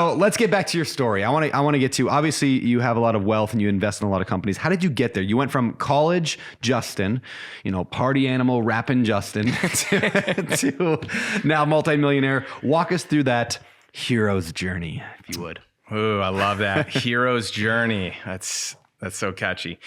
So let's get back to your story. I want to get to, obviously you have a lot of wealth and you invest in a lot of companies. How did you get there? You went from college Justin, party animal rapping Justin to now multimillionaire. Walk us through that hero's journey, if you would. Ooh, I love that. Hero's journey. That's so catchy.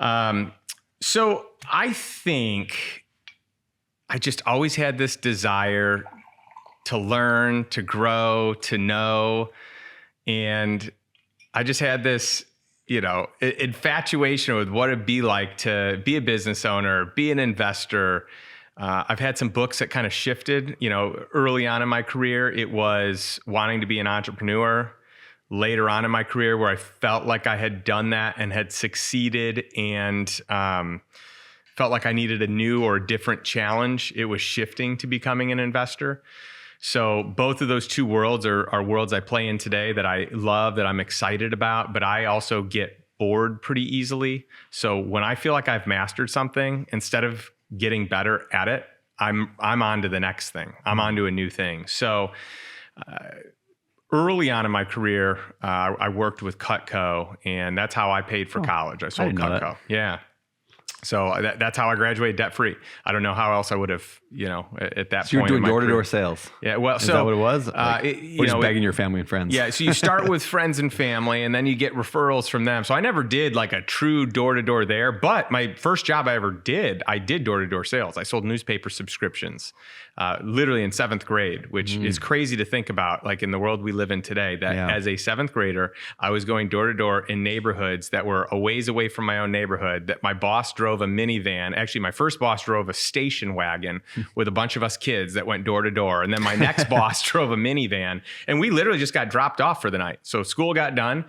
So I think I just always had this desire to learn, to grow, to know. And I just had this, infatuation with what it'd be like to be a business owner, be an investor. I've had some books that kind of shifted, early on in my career. It was wanting to be an entrepreneur. Later on in my career, where I felt like I had done that and had succeeded and felt like I needed a new or different challenge, it was shifting to becoming an investor. So both of those two worlds are worlds I play in today that I love, that I'm excited about, but I also get bored pretty easily. So when I feel like I've mastered something, instead of getting better at it, I'm on to the next thing. I'm on to a new thing. So early on in my career, I worked with Cutco, and that's how I paid for college. I sold Cutco. Yeah. So that's how I graduated debt free. I don't know how else I would have, at that point. So you're doing door-to-door sales. Yeah. Well, is that what it was? Just begging your family and friends. Yeah. So you start with friends and family, and then you get referrals from them. So I never did like a true door-to-door there, but my first job I ever did, I did door-to-door sales. I sold newspaper subscriptions, literally in 7th grade, which is crazy to think about, like in the world we live in today, that as a 7th grader, I was going door-to-door in neighborhoods that were a ways away from my own neighborhood, that my boss drove a minivan. Actually, my first boss drove a station wagon with a bunch of us kids that went door to door. And then my next boss drove a minivan, and we literally just got dropped off for the night. So school got done.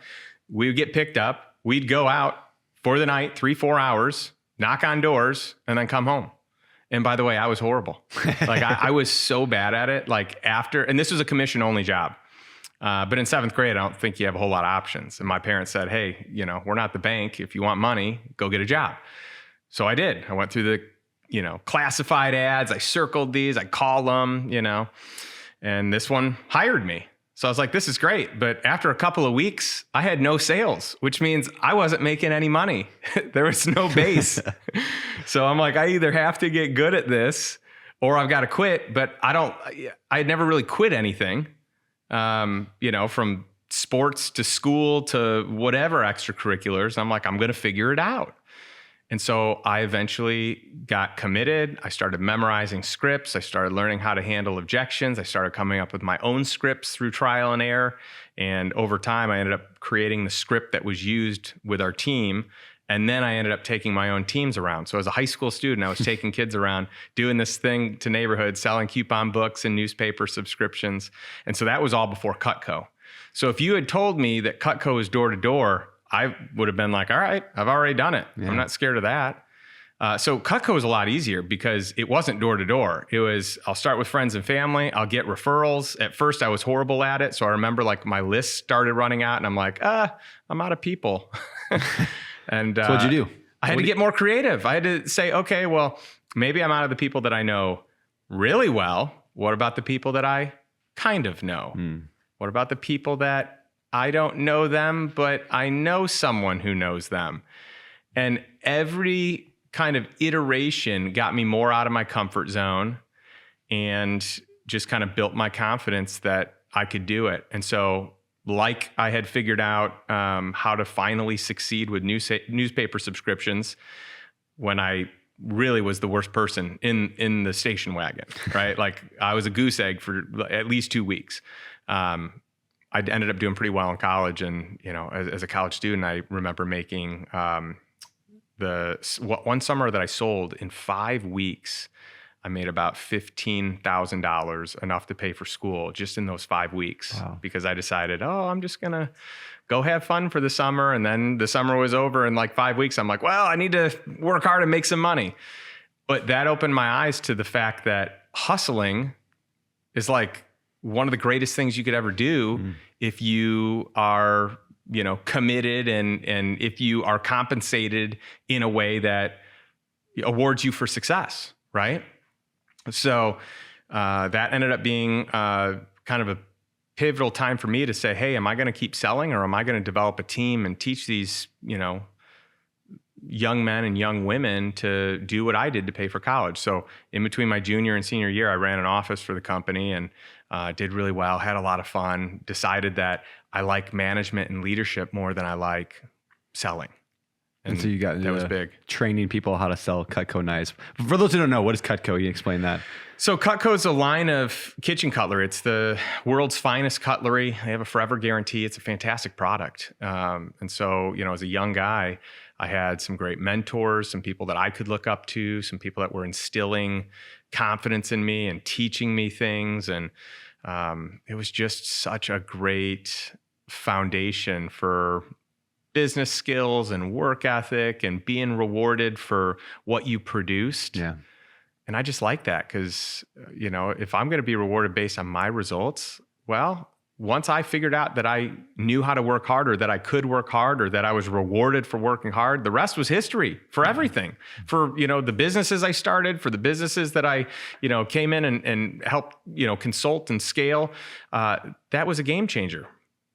We would get picked up. We'd go out for the night, 3-4 hours, knock on doors, and then come home. And by the way, I was horrible. Like I was so bad at it. Like and this was a commission only job. But in 7th grade, I don't think you have a whole lot of options. And my parents said, hey, we're not the bank. If you want money, go get a job. So I did. I went through the, classified ads. I circled these, I called them, and this one hired me. So I was like, this is great. But after a couple of weeks, I had no sales, which means I wasn't making any money. There was no base. So I'm like, I either have to get good at this or I've got to quit. But I had never really quit anything, from sports to school to whatever extracurriculars. I'm like, I'm going to figure it out. And so I eventually got committed. I started memorizing scripts. I started learning how to handle objections. I started coming up with my own scripts through trial and error. And over time, I ended up creating the script that was used with our team. And then I ended up taking my own teams around. So as a high school student, I was taking kids around, doing this thing to neighborhoods, selling coupon books and newspaper subscriptions. And so that was all before Cutco. So if you had told me that Cutco was door to door, I would have been like, all right, I've already done it. Yeah. I'm not scared of that. So Cutco was a lot easier because it wasn't door to door. It was, I'll start with friends and family. I'll get referrals. At first I was horrible at it. So I remember like my list started running out and I'm like, I'm out of people. And so what'd you do? I had to get more creative. I had to say, okay, well, maybe I'm out of the people that I know really well. What about the people that I kind of know? What about the people that I don't know them, but I know someone who knows them? And every kind of iteration got me more out of my comfort zone and just kind of built my confidence that I could do it. And so like I had figured out how to finally succeed with newspaper subscriptions when I really was the worst person in the station wagon, right? Like I was a goose egg for at least 2 weeks. I ended up doing pretty well in college. And, as a college student, I remember making one summer that I sold in 5 weeks, I made about $15,000, enough to pay for school just in those 5 weeks. Wow. Because I decided, I'm just going to go have fun for the summer. And then the summer was over in like 5 weeks. I'm like, well, I need to work hard and make some money. But that opened my eyes to the fact that hustling is like one of the greatest things you could ever do if you are, committed and if you are compensated in a way that awards you for success, right? So that ended up being kind of a pivotal time for me to say, hey, am I going to keep selling, or am I going to develop a team and teach these, young men and young women to do what I did to pay for college? So in between my junior and senior year, I ran an office for the company and did really well, had a lot of fun, decided that I like management and leadership more than I like selling. And so you got that was big. Training people how to sell Cutco knives. For those who don't know, what is Cutco? You explain that. So Cutco is a line of kitchen cutlery. It's the world's finest cutlery. They have a forever guarantee. It's a fantastic product. And so, as a young guy, I had some great mentors, some people that I could look up to, some people that were instilling confidence in me and teaching me things. And it was just such a great foundation for business skills and work ethic and being rewarded for what you produced. Yeah. And I just like that because, if I'm going to be rewarded based on my results, well, once I figured out that I knew how to work hard, or that I could work hard, or that I was rewarded for working hard, the rest was history for everything. For, the businesses I started, for the businesses that I, came in and helped, consult and scale, that was a game changer.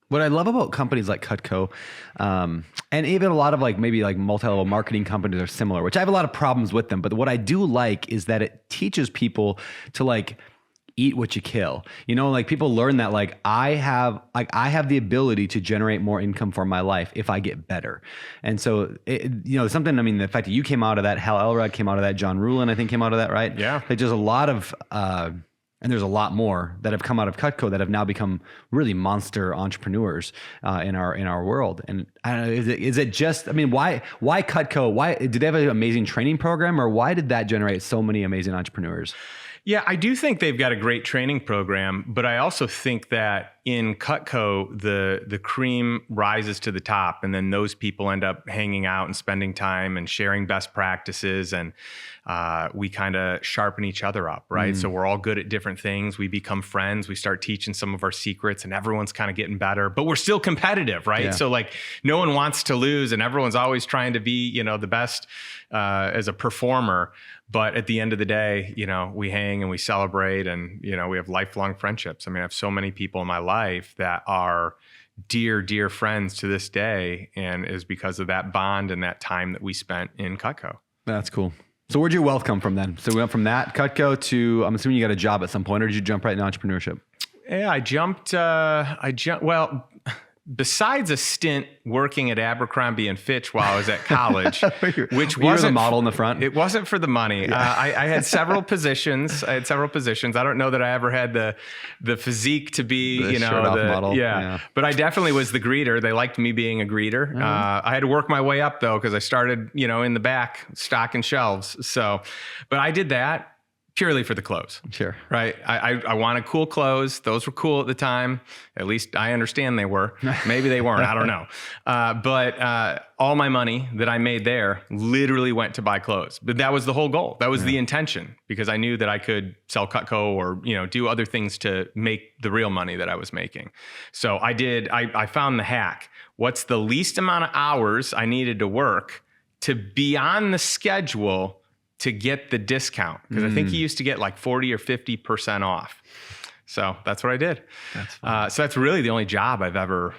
What I love about companies like Cutco, and even a lot of maybe multi-level marketing companies are similar, which I have a lot of problems with them. But what I do like is that it teaches people to eat what you kill. People learn that I have the ability to generate more income for my life if I get better. And so something, the fact that you came out of that, Hal Elrod came out of that, John Ruhlin, I think, came out of that, right? Yeah. There's a lot of, and there's a lot more that have come out of Cutco that have now become really monster entrepreneurs in our world. And I don't know, is it just, why Cutco? Why did they have an amazing training program, or why did that generate so many amazing entrepreneurs? Yeah, I do think they've got a great training program, but I also think that in Cutco, the cream rises to the top, and then those people end up hanging out and spending time and sharing best practices, and we kind of sharpen each other up, right? So we're all good at different things. We become friends. We start teaching some of our secrets, and everyone's kind of getting better, but we're still competitive, right? Yeah. So no one wants to lose, and everyone's always trying to be, the best as a performer. But at the end of the day, we hang and we celebrate, and, we have lifelong friendships. I have so many people in my life that are dear, dear friends to this day, and is because of that bond and that time that we spent in Cutco. That's cool. So where'd your wealth come from then? So we went from that Cutco to, I'm assuming you got a job at some point, or did you jump right into entrepreneurship? Yeah, I jumped, well, besides a stint working at Abercrombie and Fitch while I was at college, which wasn't the model in the front. It wasn't for the money. Yeah. I had several positions. I don't know that I ever had the physique to be, the model. Yeah. But I definitely was the greeter. They liked me being a greeter. Mm-hmm. I had to work my way up though, because I started, in the back stocking shelves. So, but I did that purely for the clothes. Sure. Right. I wanted cool clothes. Those were cool at the time. At least I understand they were. Maybe they weren't. I don't know. But all my money that I made there literally went to buy clothes. But that was the whole goal. That was the intention, because I knew that I could sell Cutco or, do other things to make the real money that I was making. So I found the hack. What's the least amount of hours I needed to work to be on the schedule to get the discount? Because I think he used to get 40 or 50% off. So that's what I did. That's fun. So that's really the only job I've ever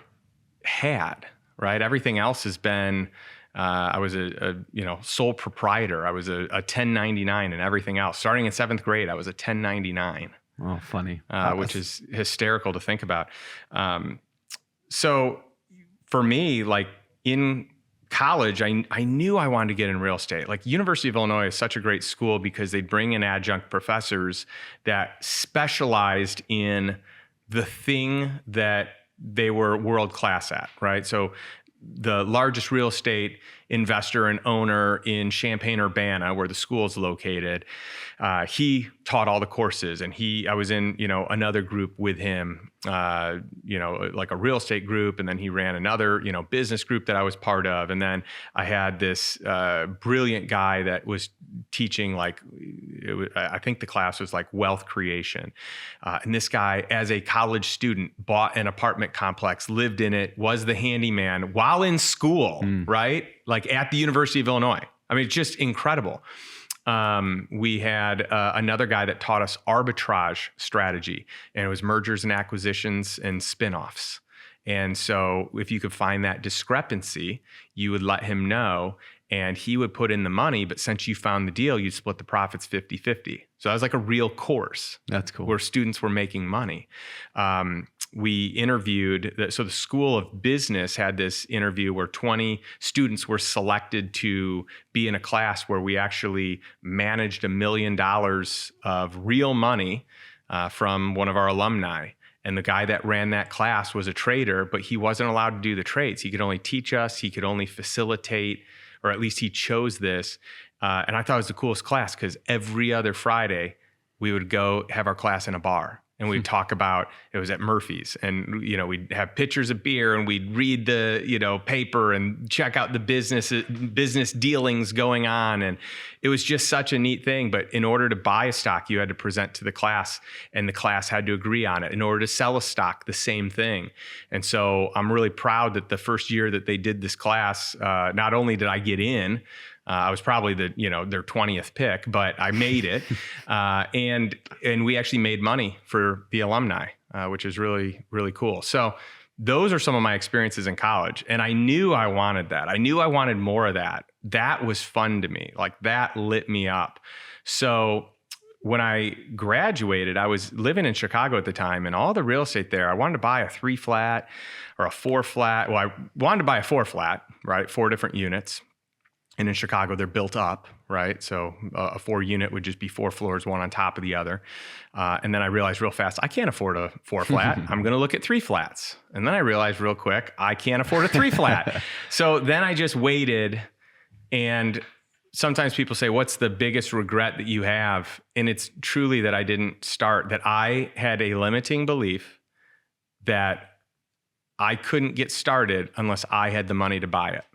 had, right? Everything else has been, I was a sole proprietor. I was a 1099 and everything else. Starting in 7th grade, I was a 1099. Oh, funny. Which is hysterical to think about. So for me, in college, I knew I wanted to get in real estate. University of Illinois is such a great school because they bring in adjunct professors that specialized in the thing that they were world class at, right? So the largest real estate investor and owner in Champaign-Urbana, where the school is located, he taught all the courses, and I was in, another group with him, a real estate group, and then he ran another, business group that I was part of, and then I had this brilliant guy that was teaching, I think the class was wealth creation, and this guy, as a college student, bought an apartment complex, lived in it, was the handyman while in school, right? At the University of Illinois. It's just incredible. We had another guy that taught us arbitrage strategy, and it was mergers and acquisitions and spinoffs. And so if you could find that discrepancy, you would let him know, and he would put in the money. But since you found the deal, you'd split the profits 50-50. So that was like a real course. That's cool. Where students were making money. We interviewed, so the School of Business had this interview where 20 students were selected to be in a class where we actually managed $1 million of real money from one of our alumni. And the guy that ran that class was a trader, but he wasn't allowed to do the trades. He could only teach us, he could only facilitate, or at least he chose this. And I thought it was the coolest class because every other Friday we would go have our class in a bar. And we'd talk about, it was at Murphy's, and, you know, we'd have pitchers of beer and we'd read the, you know, paper and check out the business dealings going on. And it was just such a neat thing. But in order to buy a stock, you had to present to the class, and the class had to agree on it. In order to sell a stock, the same thing. And so I'm really proud that the first year that they did this class, not only did I get in, I was probably their 20th pick, but I made it. And we actually made money for the alumni, which is really, really cool. So those are some of my experiences in college. And I knew I wanted that. I knew I wanted more of that. That was fun to me. Like, that lit me up. So when I graduated, I was living in Chicago at the time, and all the real estate there, I wanted to buy a 3-flat or a 4-flat. Well, I wanted to buy a 4-flat, right? 4 different units. And in Chicago, they're built up, right? So a 4-unit would just be 4 floors, one on top of the other. And then I realized real fast, I can't afford a 4-flat. I'm going to look at 3-flats. And then I realized real quick, I can't afford a 3-flat. So then I just waited. And sometimes people say, what's the biggest regret that you have? And it's truly that I didn't start, that I had a limiting belief that I couldn't get started unless I had the money to buy it.